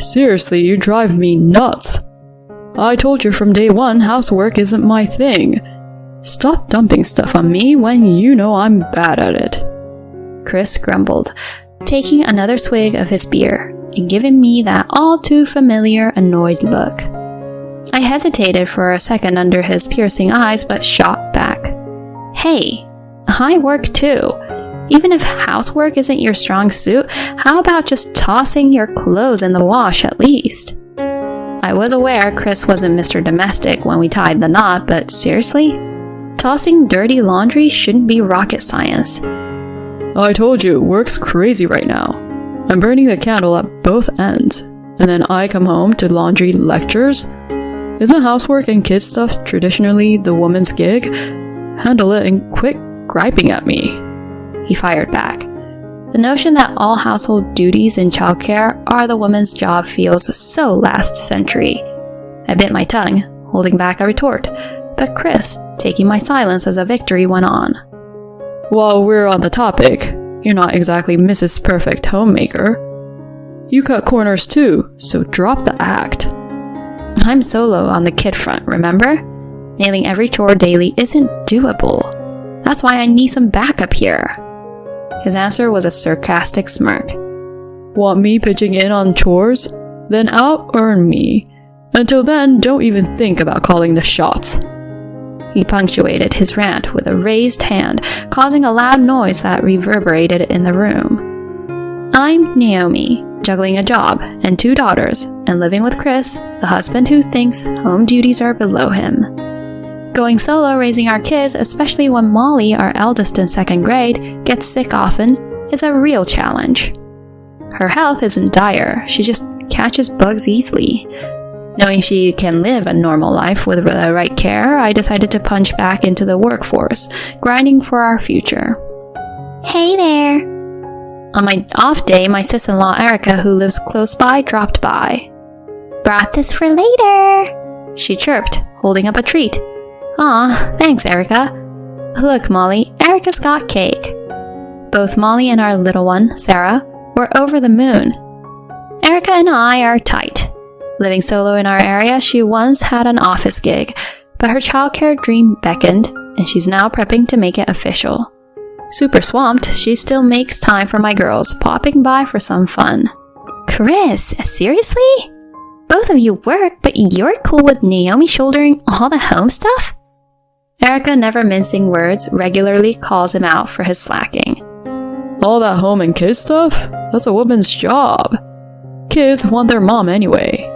Seriously, you drive me nuts. I told you from day one, housework isn't my thing. Stop dumping stuff on me when you know I'm bad at it. Chris grumbled, taking another swig of his beer and giving me that all too familiar annoyed look. I hesitated for a second under his piercing eyes, but shot back. Hey, I work too. Even if housework isn't your strong suit, how about just tossing your clothes in the wash at least? I was aware Chris wasn't Mr. Domestic when we tied the knot, but seriously? Tossing dirty laundry shouldn't be rocket science. I told you, work's crazy right now. I'm burning the candle at both ends, and then I come home to laundry lectures? Isn't housework and kids stuff traditionally the woman's gig? Handle it and quit griping at me. He fired back. The notion that all household duties and childcare are the woman's job feels so last century. I bit my tongue, holding back a retort, but Chris, taking my silence as a victory, went on. While we're on the topic, you're not exactly Mrs. Perfect Homemaker. You cut corners too, so drop the act. I'm solo on the kid front, remember? Nailing every chore daily isn't doable. That's why I need some backup here. His answer was a sarcastic smirk. Want me pitching in on chores? Then out-earn me. Until then, don't even think about calling the shots. He punctuated his rant with a raised hand, causing a loud noise that reverberated in the room. I'm Naomi, juggling a job and 2 daughters, and living with Chris, the husband who thinks home duties are below him. Going solo raising our kids, especially when Molly, our eldest in 2nd grade, gets sick often, is a real challenge. Her health isn't dire, she just catches bugs easily. Knowing she can live a normal life with the right care, I decided to punch back into the workforce, grinding for our future. Hey there! On my off day, my sis-in-law Erica, who lives close by, dropped by. Brought this for later, she chirped, holding up a treat. Aw, thanks, Erica. Look, Molly, Erica's got cake. Both Molly and our little one, Sarah, were over the moon. Erica and I are tight. Living solo in our area, she once had an office gig, but her childcare dream beckoned, and she's now prepping to make it official. Super swamped, she still makes time for my girls, popping by for some fun. Chris, seriously? Both of you work, but you're cool with Naomi shouldering all the home stuff? Erica, never mincing words, regularly calls him out for his slacking. All that home and kids stuff? That's a woman's job. Kids want their mom anyway.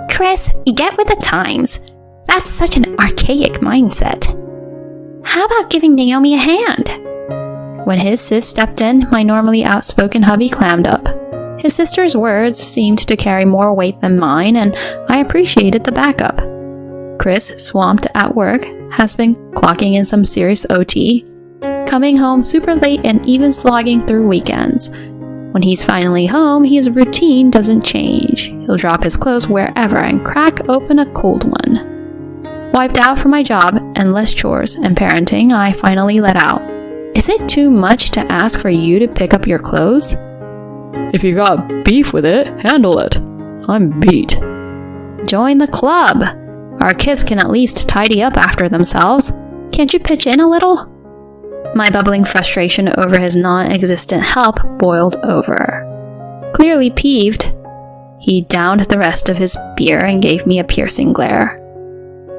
Chris, get with the times. That's such an archaic mindset. How about giving Naomi a hand? When his sis stepped in, my normally outspoken hubby clammed up. His sister's words seemed to carry more weight than mine, and I appreciated the backup. Chris, swamped at work, has been clocking in some serious OT, coming home super late and even slogging through weekends. When he's finally home, his routine doesn't change. He'll drop his clothes wherever and crack open a cold one. Wiped out from my job, endless chores, and parenting, I finally let out. Is it too much to ask for you to pick up your clothes? If you got beef with it, handle it. I'm beat. Join the club. Our kids can at least tidy up after themselves. Can't you pitch in a little? My bubbling frustration over his non-existent help boiled over. Clearly peeved, he downed the rest of his beer and gave me a piercing glare.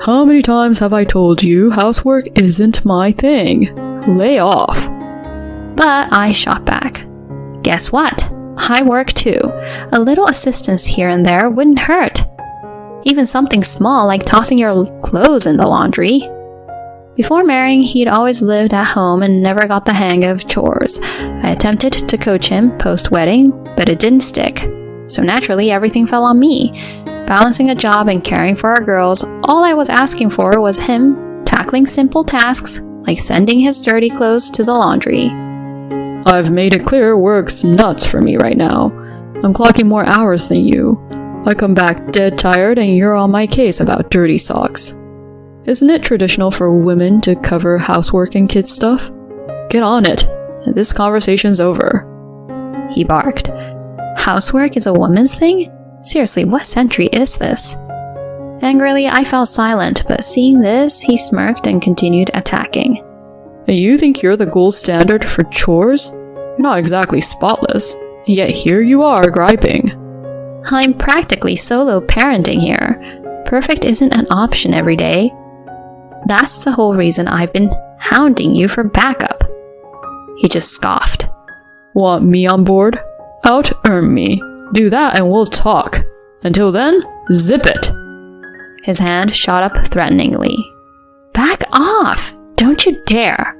How many times have I told you housework isn't my thing? Lay off. But I shot back. Guess what? I work too. A little assistance here and there wouldn't hurt. Even something small like tossing your clothes in the laundry. Before marrying, he'd always lived at home and never got the hang of chores. I attempted to coach him post-wedding, but it didn't stick. So naturally, everything fell on me. Balancing a job and caring for our girls, all I was asking for was him tackling simple tasks like sending his dirty clothes to the laundry. I've made it clear work's nuts for me right now. I'm clocking more hours than you. I come back dead tired and you're on my case about dirty socks. Isn't it traditional for women to cover housework and kids stuff? Get on it. This conversation's over. He barked. Housework is a woman's thing? Seriously, what century is this? Angrily, I fell silent, but seeing this, he smirked and continued attacking. You think you're the gold standard for chores? You're not exactly spotless, yet here you are griping. I'm practically solo parenting here. Perfect isn't an option every day. That's the whole reason I've been hounding you for backup. He just scoffed. Want me on board? Out-earn me. Do that and we'll talk. Until then, zip it. His hand shot up threateningly. Back off! Don't you dare!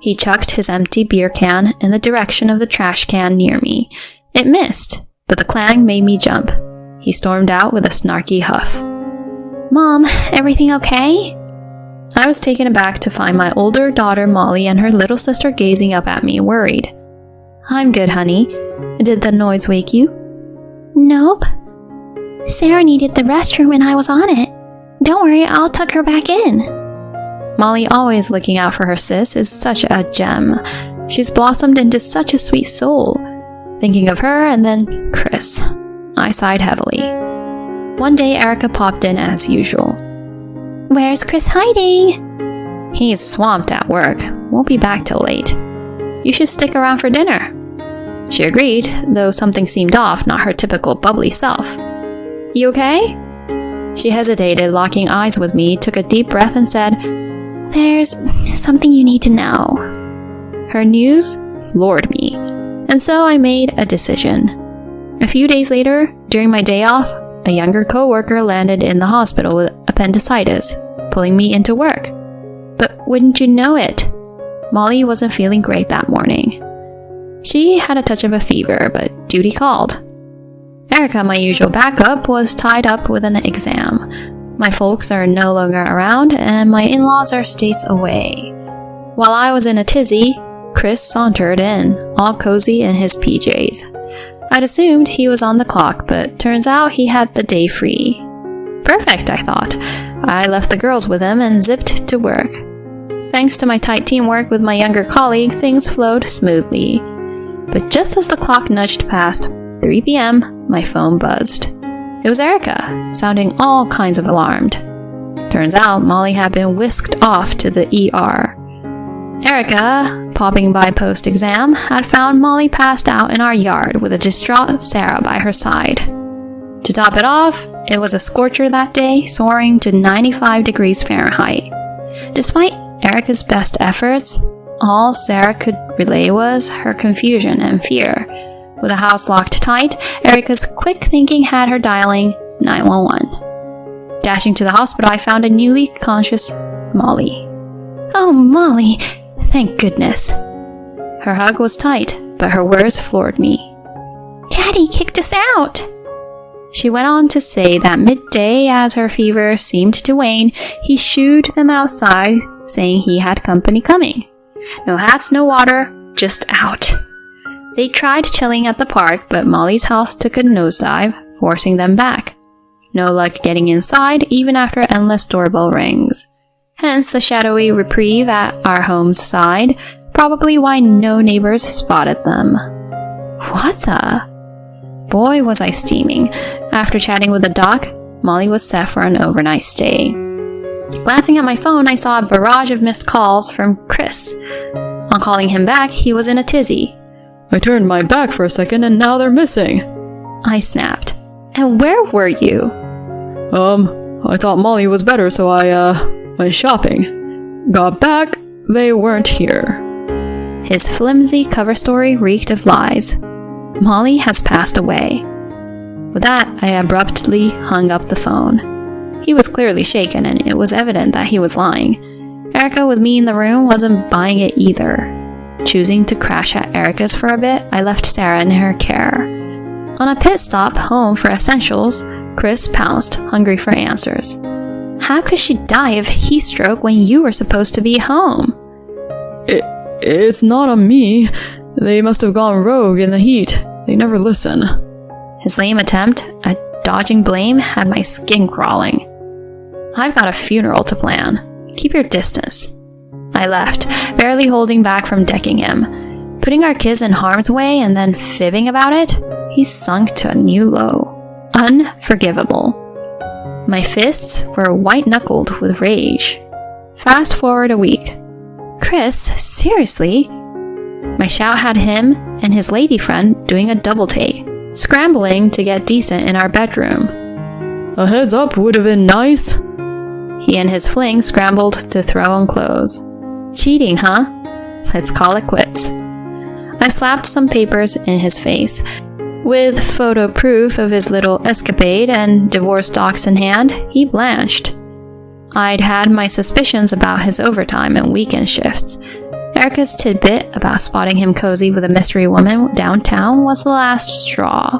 He chucked his empty beer can in the direction of the trash can near me. It missed, but the clang made me jump. He stormed out with a snarky huff. Mom, everything okay? I was taken aback to find my older daughter Molly and her little sister gazing up at me, worried. I'm good, honey. Did the noise wake you? Nope. Sarah needed the restroom and I was on it. Don't worry, I'll tuck her back in. Molly, always looking out for her sis, is such a gem. She's blossomed into such a sweet soul. Thinking of her and then Chris. I sighed heavily. One day Erica popped in as usual. Where's Chris hiding? He's swamped at work. Won't be back till late. You should stick around for dinner. She agreed, though something seemed off, not her typical bubbly self. You okay? She hesitated, locking eyes with me, took a deep breath and said, There's something you need to know. Her news floored me, and so I made a decision. A few days later, during my day off, a younger coworker landed in the hospital with appendicitis, pulling me into work. But wouldn't you know it? Molly wasn't feeling great that morning. She had a touch of a fever, but duty called. Erica, my usual backup, was tied up with an exam. My folks are no longer around, and my in-laws are states away. While I was in a tizzy, Chris sauntered in, all cozy in his PJs. I'd assumed he was on the clock, but turns out he had the day free. Perfect, I thought. I left the girls with him and zipped to work. Thanks to my tight teamwork with my younger colleague, things flowed smoothly. But just as the clock nudged past 3 p.m., my phone buzzed. It was Erica, sounding all kinds of alarmed. Turns out Molly had been whisked off to the ER. Erica, popping by post-exam, had found Molly passed out in our yard with a distraught Sarah by her side. To top it off, it was a scorcher that day, soaring to 95 degrees Fahrenheit. Despite Erica's best efforts, all Sarah could relay was her confusion and fear. With the house locked tight, Erica's quick thinking had her dialing 911. Dashing to the hospital, I found a newly conscious Molly. Oh, Molly! Thank goodness. Her hug was tight, but her words floored me. Daddy kicked us out! She went on to say that midday, as her fever seemed to wane, he shooed them outside, saying he had company coming. No hats, no water, just out. They tried chilling at the park, but Molly's health took a nosedive, forcing them back. No luck getting inside, even after endless doorbell rings. Hence the shadowy reprieve at our home's side, probably why no neighbors spotted them. What the? Boy, was I steaming. After chatting with the doc, Molly was set for an overnight stay. Glancing at my phone, I saw a barrage of missed calls from Chris. On calling him back, he was in a tizzy. I turned my back for a second and now they're missing. I snapped. And where were you? I thought Molly was better, so I went shopping. Got back, they weren't here. His flimsy cover story reeked of lies. Molly has passed away. With that, I abruptly hung up the phone. He was clearly shaken, and it was evident that he was lying. Erica, with me in the room, wasn't buying it either. Choosing to crash at Erica's for a bit, I left Sarah in her care. On a pit stop home for essentials, Chris pounced, hungry for answers. How could she die of heat stroke when you were supposed to be home? It's not on me. They must have gone rogue in the heat. They never listen. His lame attempt at dodging blame had my skin crawling. I've got a funeral to plan. Keep your distance. I left, barely holding back from decking him. Putting our kids in harm's way and then fibbing about it, he sunk to a new low. unforgivable. My fists were white-knuckled with rage. Fast forward a week. Chris, seriously? My shout had him and his lady friend doing a double take, scrambling to get decent in our bedroom. A heads up would have been nice. He and his fling scrambled to throw on clothes. Cheating, huh? Let's call it quits. I slapped some papers in his face. With photo proof of his little escapade and divorce docs in hand, he blanched. I'd had my suspicions about his overtime and weekend shifts. Erica's tidbit about spotting him cozy with a mystery woman downtown was the last straw.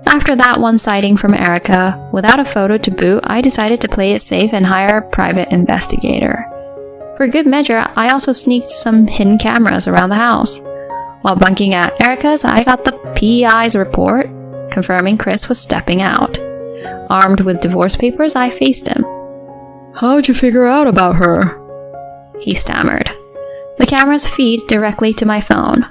After that one sighting from Erica, without a photo to boot, I decided to play it safe and hire a private investigator. For good measure, I also sneaked some hidden cameras around the house. While bunking at Erica's, I got the PI's report, confirming Chris was stepping out. Armed with divorce papers, I faced him. How'd you figure out about her? He stammered. The cameras feed directly to my phone.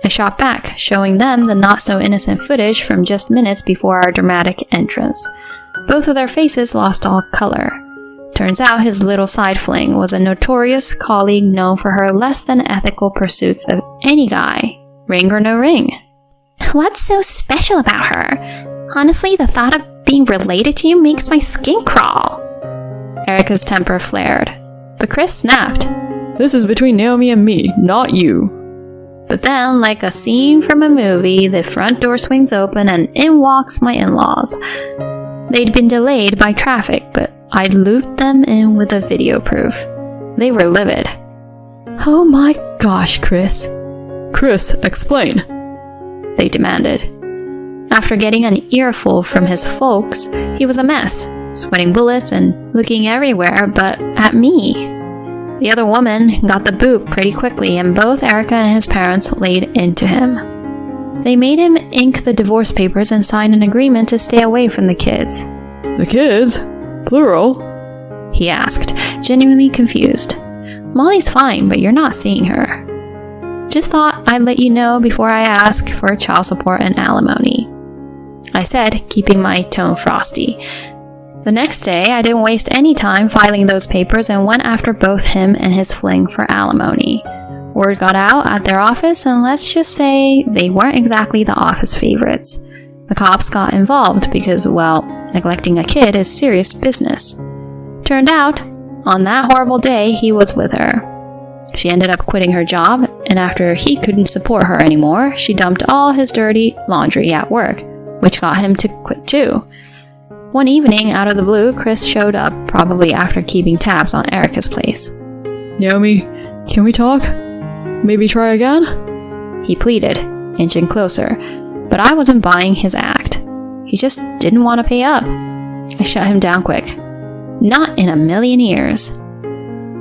I shot back, showing them the not-so-innocent footage from just minutes before our dramatic entrance. Both of their faces lost all color. Turns out his little side fling was a notorious colleague known for her less-than-ethical pursuits of any guy, ring or no ring. What's so special about her? Honestly, the thought of being related to you makes my skin crawl. Erica's temper flared, but Chris snapped. This is between Naomi and me, not you. But then, like a scene from a movie, the front door swings open and in walks my in-laws. They'd been delayed by traffic, but I'd looped them in with a video proof. They were livid. Oh my gosh, Chris. Chris, explain. They demanded. After getting an earful from his folks, he was a mess, sweating bullets and looking everywhere but at me. The other woman got the boot pretty quickly, and both Erica and his parents laid into him. They made him ink the divorce papers and sign an agreement to stay away from the kids. The kids? Plural? He asked, genuinely confused. Molly's fine, but you're not seeing her. Just thought I'd let you know before I ask for child support and alimony, I said, keeping my tone frosty. The next day, I didn't waste any time filing those papers and went after both him and his fling for alimony. Word got out at their office, and let's just say they weren't exactly the office favorites. The cops got involved because, well, neglecting a kid is serious business. Turned out, on that horrible day, he was with her. She ended up quitting her job, and after he couldn't support her anymore, she dumped all his dirty laundry at work, which got him to quit too. One evening, out of the blue, Chris showed up, probably after keeping tabs on Erica's place. Naomi, can we talk? Maybe try again? He pleaded, inching closer, but I wasn't buying his act. He just didn't want to pay up. I shut him down quick. Not in a million years.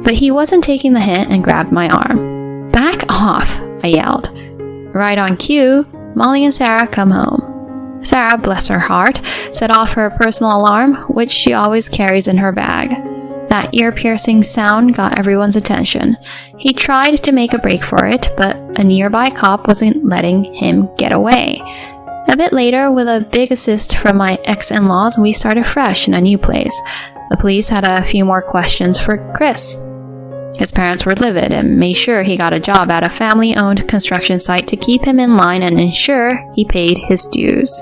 But he wasn't taking the hint and grabbed my arm. Back off, I yelled. Right on cue, Molly and Sarah come home. Sarah, bless her heart, set off her personal alarm, which she always carries in her bag. That ear-piercing sound got everyone's attention. He tried to make a break for it, but a nearby cop wasn't letting him get away. A bit later, with a big assist from my ex-in-laws, we started fresh in a new place. The police had a few more questions for Chris. His parents were livid and made sure he got a job at a family-owned construction site to keep him in line and ensure he paid his dues.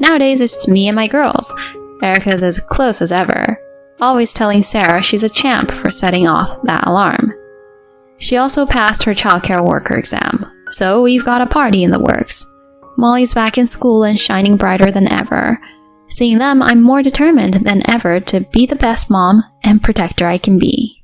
Nowadays, it's me and my girls. Erica's as close as ever, always telling Sarah she's a champ for setting off that alarm. She also passed her childcare worker exam, so we've got a party in the works. Molly's back in school and shining brighter than ever. Seeing them, I'm more determined than ever to be the best mom and protector I can be.